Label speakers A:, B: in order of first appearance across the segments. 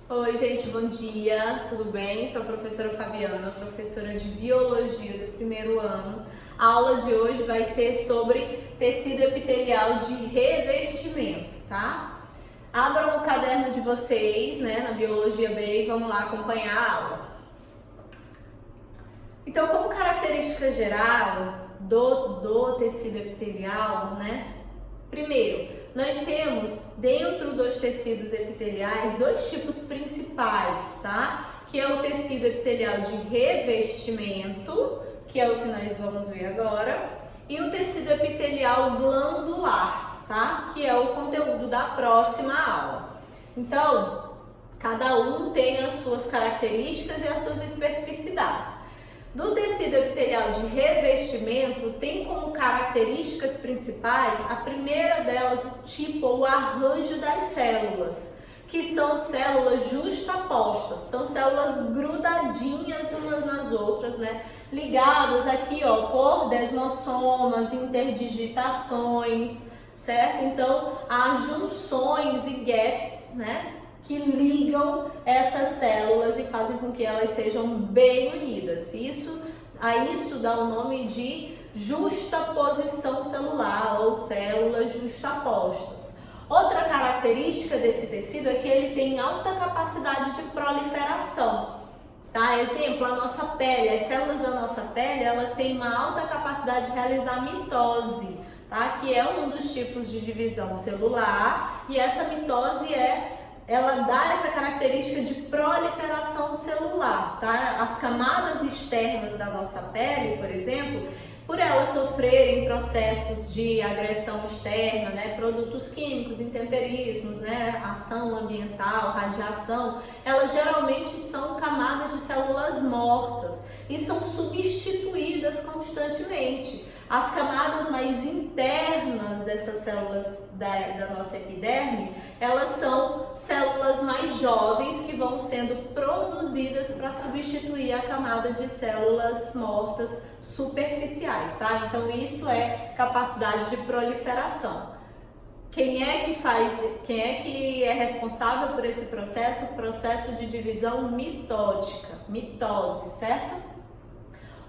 A: Oi, gente, bom dia, tudo bem? Sou a professora Fabiana, professora de Biologia do primeiro ano. A aula de hoje vai ser sobre tecido epitelial de revestimento, tá? Abram o caderno de vocês, na Biologia B e vamos lá acompanhar a aula. Então, como característica geral do tecido epitelial, primeiro, nós temos dentro dos tecidos epiteliais dois tipos principais, tá? Que é o tecido epitelial de revestimento, que é o que nós vamos ver agora, e o tecido epitelial glandular, tá? Que é o conteúdo da próxima aula. Então, cada um tem as suas características e as suas especificidades. Do tecido epitelial de revestimento, tem como características principais, a primeira delas, o tipo ou arranjo das células, que são células justapostas, são células grudadinhas umas nas outras, ligadas aqui, por desmossomas, interdigitações, certo? Então, há junções e gaps, que ligam essas células e fazem com que elas sejam bem unidas. A isso dá o nome de justaposição celular ou células justapostas. Outra característica desse tecido é que ele tem alta capacidade de proliferação. Tá? Exemplo, a nossa pele, as células da nossa pele, elas têm uma alta capacidade de realizar mitose, tá? Que é um dos tipos de divisão celular, e essa mitose ela dá essa característica de proliferação celular, tá? As camadas externas da nossa pele, por exemplo, por elas sofrerem processos de agressão externa, produtos químicos, intemperismos, ação ambiental, radiação, elas geralmente são camadas de células mortas e são substituídas constantemente. As camadas mais internas dessas células da nossa epiderme, elas são células mais jovens que vão sendo produzidas para substituir a camada de células mortas superficiais, tá? Então isso é capacidade de proliferação. Quem é que é responsável por esse processo? O processo de divisão mitótica, mitose, certo?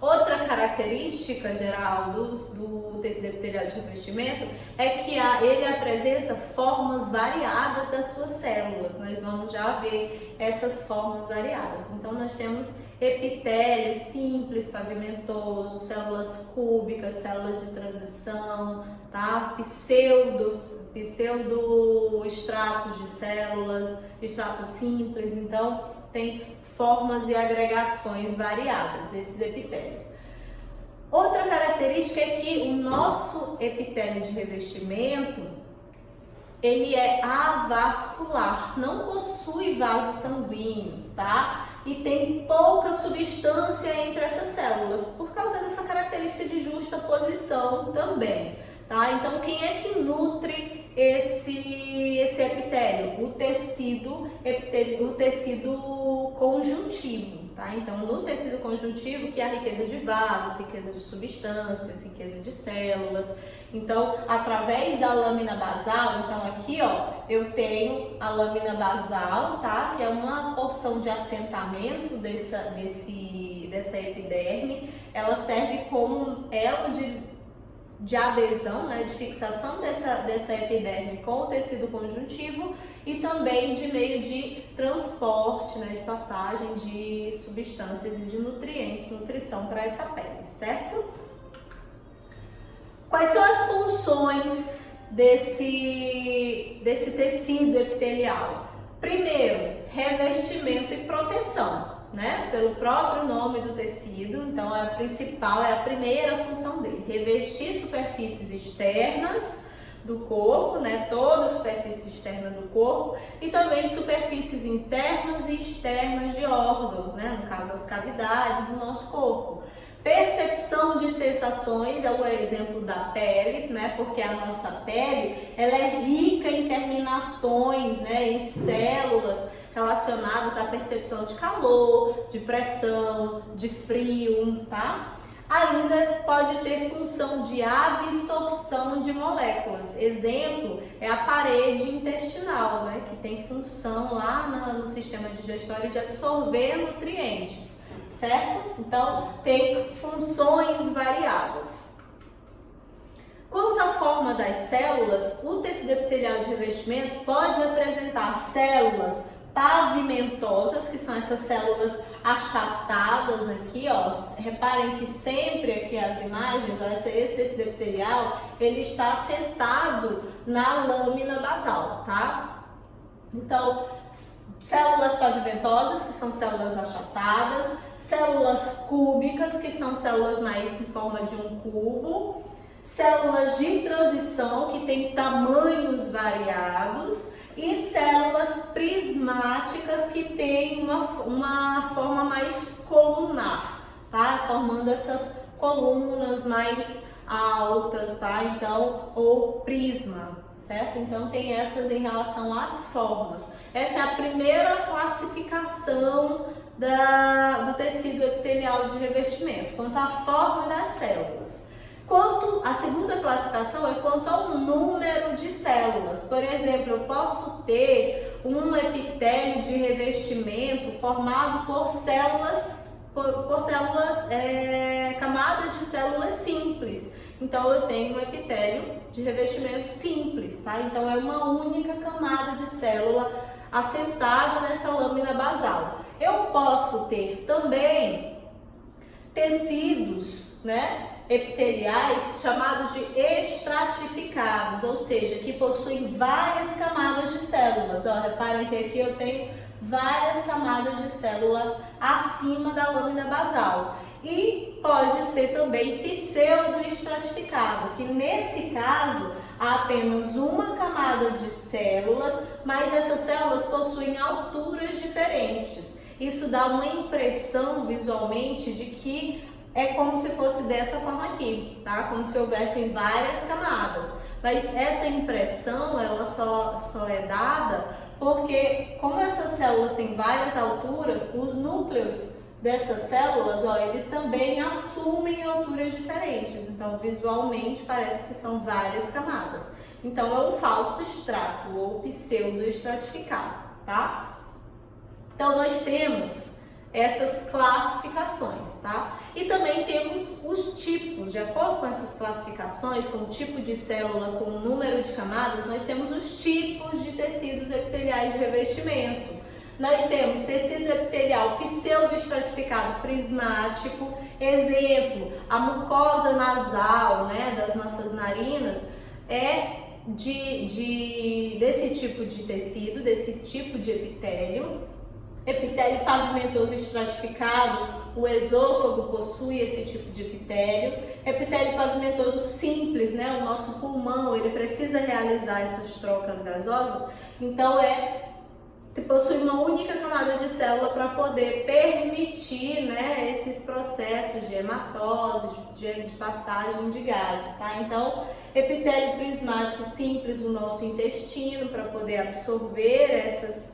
A: Outra característica geral do tecido epitelial de revestimento é que ele apresenta formas variadas das suas células. Nós vamos já ver essas formas variadas. Então, nós temos epitélio simples, pavimentoso, células cúbicas, células de transição, tá? Pseudoestratos de células, estratos simples. Então, tem formas e agregações variadas desses epitélios. Outra característica é que o nosso epitélio de revestimento, ele é avascular, não possui vasos sanguíneos, tá? E tem pouca substância entre essas células, por causa dessa característica de justaposição também, tá? Então, quem é que nutre esse epitélio? O tecido conjuntivo, tá? Então, no tecido conjuntivo, que é a riqueza de vasos, riqueza de substâncias, riqueza de células. Então, através da lâmina basal, então aqui, eu tenho a lâmina basal, tá? Que é uma porção de assentamento dessa epiderme. Ela serve como elo de adesão, de fixação dessa epiderme com o tecido conjuntivo e também de meio de transporte, de passagem de substâncias e de nutrientes, nutrição para essa pele, certo? Quais são as funções desse tecido epitelial? Primeiro, revestimento e proteção. Pelo próprio nome do tecido, então a primeira função dele, revestir superfícies externas do corpo, toda a superfície externa do corpo, e também superfícies internas e externas de órgãos, no caso as cavidades do nosso corpo. Percepção de sensações é o exemplo da pele, porque a nossa pele ela é rica em terminações, em células relacionadas à percepção de calor, de pressão, de frio, tá? ainda pode ter função de absorção de moléculas. Exemplo é a parede intestinal, né, que tem função lá no sistema digestório de absorver nutrientes, certo? Então, tem funções variadas. Quanto à forma das células, o tecido epitelial de revestimento pode apresentar células pavimentosas, que são essas células achatadas aqui, ó. Reparem que sempre aqui as imagens, ó, esse tecido epitelial, ele está assentado na lâmina basal, tá? Então, células pavimentosas, que são células achatadas, células cúbicas, que são células mais em forma de um cubo, células de transição, que têm tamanhos variados, e células prismáticas, que têm uma forma mais colunar, tá? Formando essas colunas mais altas, tá? Então, ou prisma, certo? Então, tem essas em relação às formas. Essa é a primeira classificação do tecido epitelial de revestimento, quanto à forma das células. A segunda classificação é quanto ao número de células. Por exemplo, eu posso ter um epitélio de revestimento formado por camadas de células simples. Então, eu tenho um epitélio de revestimento simples, tá? Então, é uma única camada de célula assentada nessa lâmina basal. Eu posso ter também tecidos, né, epiteliais chamados de estratificados, ou seja, que possuem várias camadas de células. Ó, reparem que aqui eu tenho várias camadas de célula acima da lâmina basal. E pode ser também pseudoestratificado, que nesse caso há apenas uma camada de células, mas essas células possuem alturas diferentes. Isso dá uma impressão visualmente de que é como se fosse dessa forma aqui, tá? Como se houvessem várias camadas. Mas essa impressão, ela só é dada porque, como essas células têm várias alturas, os núcleos dessas células, ó, eles também assumem alturas diferentes. Então, visualmente, parece que são várias camadas. Então, é um falso estrato ou pseudoestratificado, tá? Então, nós temos essas classificações, tá? E também temos os tipos. De acordo com essas classificações, com o tipo de célula, com o número de camadas, nós temos os tipos de tecidos epiteliais de revestimento. Nós temos tecido epitelial pseudoestratificado prismático, exemplo, a mucosa nasal, né, das nossas narinas, é desse tipo de tecido, desse tipo de epitélio. Epitélio pavimentoso estratificado, o esôfago possui esse tipo de epitélio. Epitélio pavimentoso simples, né? O nosso pulmão, ele precisa realizar essas trocas gasosas, então possui uma única camada de célula para poder permitir, né, esses processos de hematose, de passagem de gases, tá? Então, epitélio prismático simples do nosso intestino para poder absorver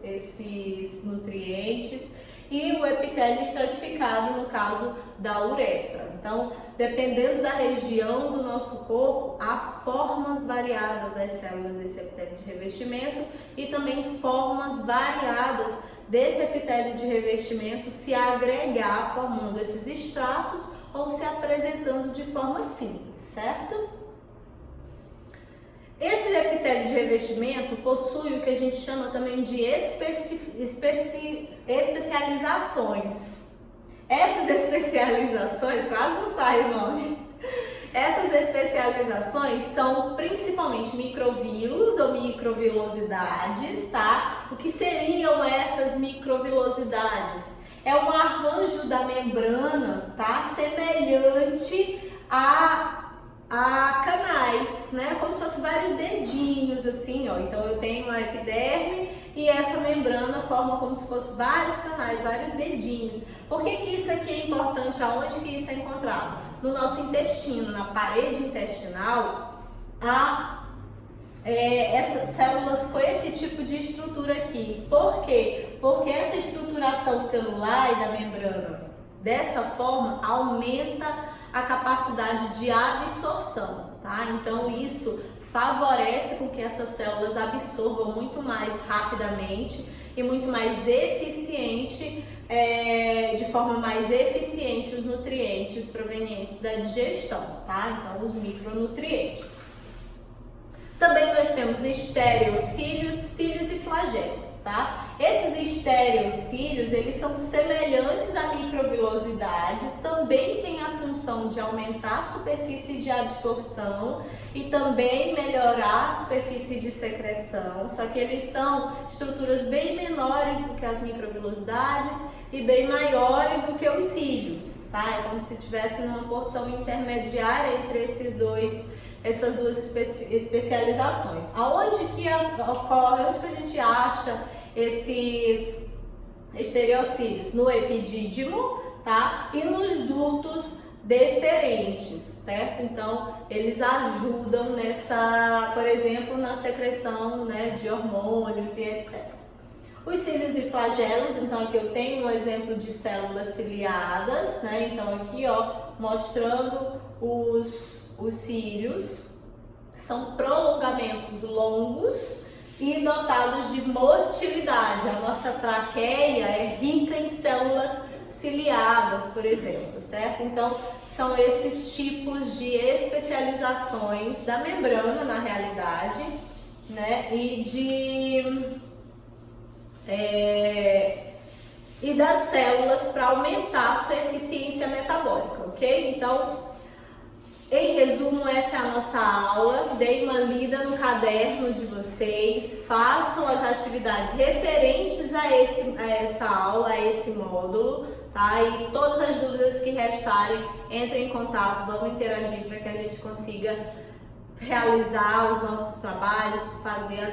A: esses nutrientes, e o epitélio estratificado no caso da uretra. Então, dependendo da região do nosso corpo, há formas variadas das células desse epitélio de revestimento e também formas variadas desse epitélio de revestimento se agregar formando esses estratos ou se apresentando de forma simples, certo? Esse epitélio de revestimento possui o que a gente chama também de especializações. Essas especializações, quase não sai o nome. Essas especializações são principalmente microvilos ou microvilosidades, tá? O que seriam essas microvilosidades? É um arranjo da membrana, tá? Semelhante a canais, né? Como se fossem vários dedinhos assim, ó. Então eu tenho a epiderme e essa membrana forma como se fossem vários canais, vários dedinhos. Por que isso aqui é importante? Aonde que isso é encontrado? No nosso intestino, na parede intestinal, há essas células com esse tipo de estrutura aqui. Por quê? Porque essa estruturação celular e da membrana dessa forma aumenta a capacidade de absorção, tá? Então isso favorece com que essas células absorvam muito mais rapidamente e muito mais eficiente, de forma mais eficiente os nutrientes provenientes da digestão, tá? Então os micronutrientes. Também nós temos estereocílios, cílios e flagelos, tá? Esses estereocílios, eles são semelhantes a microvilosidades, também têm a função de aumentar a superfície de absorção e também melhorar a superfície de secreção, só que eles são estruturas bem menores do que as microvilosidades e bem maiores do que os cílios, tá? É como se estivesse numa porção intermediária entre essas duas especializações. Aonde que ocorre, onde que a gente acha esses estereocílios? No epidídimo, tá? E nos dutos deferentes, certo? Então, eles ajudam nessa, por exemplo, na secreção, né, de hormônios e etc. Os cílios e flagelos, então aqui eu tenho um exemplo de células ciliadas, né? Então aqui, ó, mostrando os cílios, são prolongamentos longos e dotados de motilidade. A nossa traqueia é rica em células ciliadas, por exemplo, certo? Então, são esses tipos de especializações da membrana, na realidade, né? E das células para aumentar a sua eficiência metabólica, ok? Então, em resumo, essa é a nossa aula. Deem uma lida no caderno de vocês, façam as atividades referentes a essa aula, a esse módulo, tá? E todas as dúvidas que restarem, entrem em contato, vamos interagir para que a gente consiga realizar os nossos trabalhos, fazer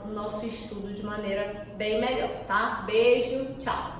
A: o nosso estudo de maneira bem melhor, tá? Beijo, tchau!